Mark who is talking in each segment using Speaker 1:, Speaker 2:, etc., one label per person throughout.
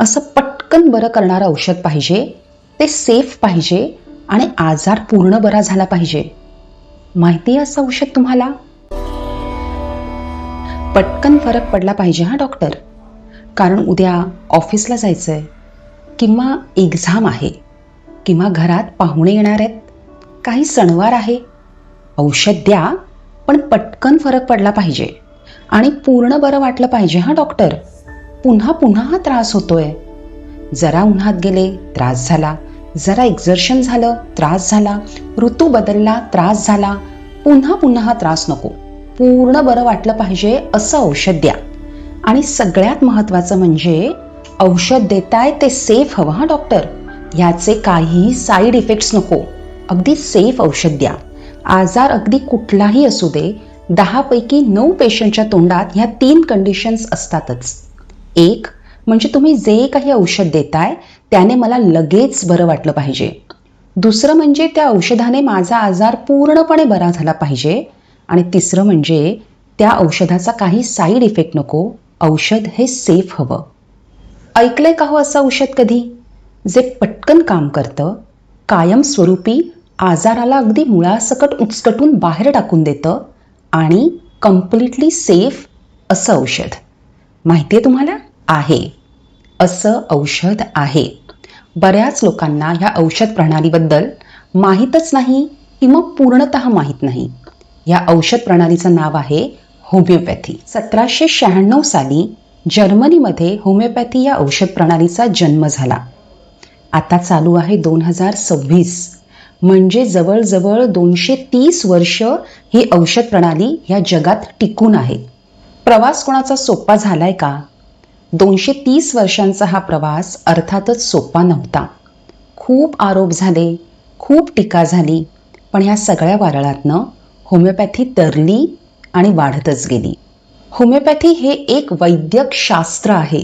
Speaker 1: असं पटकन बरं करणारं औषध पाहिजे, ते सेफ पाहिजे आणि आजार पूर्ण बरा झाला पाहिजे. माहिती आहे असं औषध तुम्हाला? पटकन फरक पडला पाहिजे हा डॉक्टर, कारण उद्या ऑफिसला जायचंय किंवा एक्झाम आहे किंवा घरात पाहुणे येणार आहेत, काही सणवार आहे. औषध द्या, पण पटकन फरक पडला पाहिजे आणि पूर्ण बरं वाटलं पाहिजे हा डॉक्टर. पुन्हा पुन्हा हा त्रास होतोय. जरा उन्हात गेले त्रास झाला, जरा एक्झर्शन झालं त्रास झाला, ऋतू बदलला त्रास झाला, पुन्हा पुन्हा हा त्रास नको. पूर्ण बरं वाटलं पाहिजे असं औषध द्या. आणि सगळ्यात महत्त्वाचं म्हणजे औषध देताय ते सेफ हवं हा डॉक्टर. ह्याचे काहीही साईड इफेक्ट्स नको. अगदी सेफ औषध द्या. आजार अगदी कुठलाही असू दे, 10 पैकी 9 पेशंटच्या तोंडात ह्या 3 कंडिशन्स असतातच. एक म्हणजे तुम्ही जे काही औषध देताय त्याने मला लगेच बरं वाटलं पाहिजे. दुसरं म्हणजे त्या औषधाने माझा आजार पूर्णपणे बरा झाला पाहिजे. आणि तिसरं म्हणजे त्या औषधाचा काही साईड इफेक्ट नको. औषध हे सेफ हवं. ऐकलंय का हो असं औषध कधी, जे पटकन काम करतं, कायमस्वरूपी आजाराला अगदी मुळासकट उचकटून बाहेर टाकून देतं आणि कम्प्लिटली सेफ असं औषध? माहिती आहे तुम्हाला? आहे. असं औषध आहे. बऱ्याच लोकांना ह्या औषध प्रणालीबद्दल माहीतच नाही किंवा पूर्णतः माहीत नाही. या औषध प्रणालीचं नाव आहे होमिओपॅथी. 1796 साली जर्मनीमध्ये होमिओपॅथी या औषध प्रणालीचा जन्म झाला. आता चालू आहे 2026, म्हणजे जवळजवळ 230 वर्ष ही औषध प्रणाली या जगात टिकून आहे. प्रवास कोणाचा सोपा झालाय का? 230 वर्षांचा हा प्रवास अर्थातच सोपा नव्हता. खूप आरोप झाले, खूप टीका झाली, पण ह्या सगळ्या वादळातनं होमिओपॅथी तरली आणि वाढतच गेली. होमिओपॅथी हे एक वैद्यक शास्त्र आहे,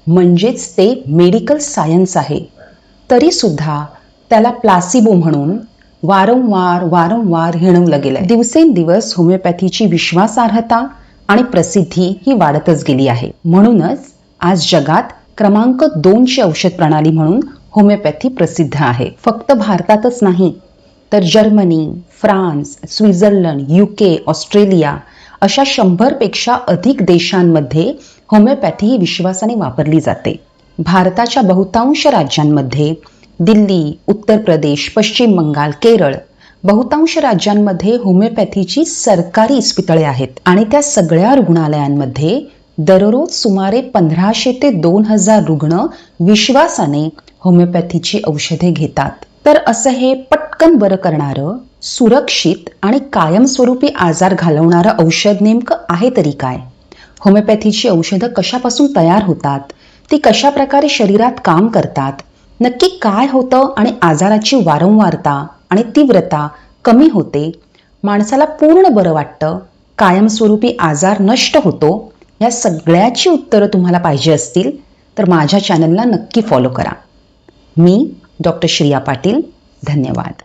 Speaker 1: म्हणजेच ते मेडिकल सायन्स आहे. तरीसुद्धा त्याला प्लासिबो म्हणून वारंवार हिणवलं गेलंय. दिवसेंदिवस होमिओपॅथीची विश्वासार्हता आणि प्रसिद्धी ही वाढतच गेली आहे. म्हणूनच आज जगात क्रमांक 2ची औषध प्रणाली म्हणून होमिओपॅथी प्रसिद्ध आहे. फक्त भारतातच नाही, तर Germany, France, Switzerland, UK, Australia अशा 100 पेक्षा अधिक देशांमध्ये होमिओपॅथी ही विश्वासाने वापरली जाते. भारताच्या बहुतांश राज्यांमध्ये, दिल्ली, उत्तर प्रदेश, पश्चिम बंगाल, केरळ, बहुतांश राज्यांमध्ये होमिओपॅथीची सरकारी इस्पितळे आहेत आणि त्या सगळ्या रुग्णालयांमध्ये दररोज सुमारे 1500 ते 2000 रुग्ण विश्वासाने होमिओपॅथीची औषधे घेतात. तर असं हे पटकन बरं करणारं, सुरक्षित आणि कायमस्वरूपी आजार घालवणारं औषध नेमकं आहे तरी काय? होमिओपॅथीची औषधं कशापासून तयार होतात? ती कशा प्रकारे शरीरात काम करतात? नक्की काय होतं आणि आजाराची वारंवारता आणि तीव्रता कमी होते? माणसाला पूर्ण बरं वाटतं? कायमस्वरूपी आजार नष्ट होतो? या सगळ्याची उत्तरं तुम्हाला पाहिजे असतील तर माझ्या चॅनलला नक्की फॉलो करा. मी डॉक्टर श्रिया पाटील. धन्यवाद.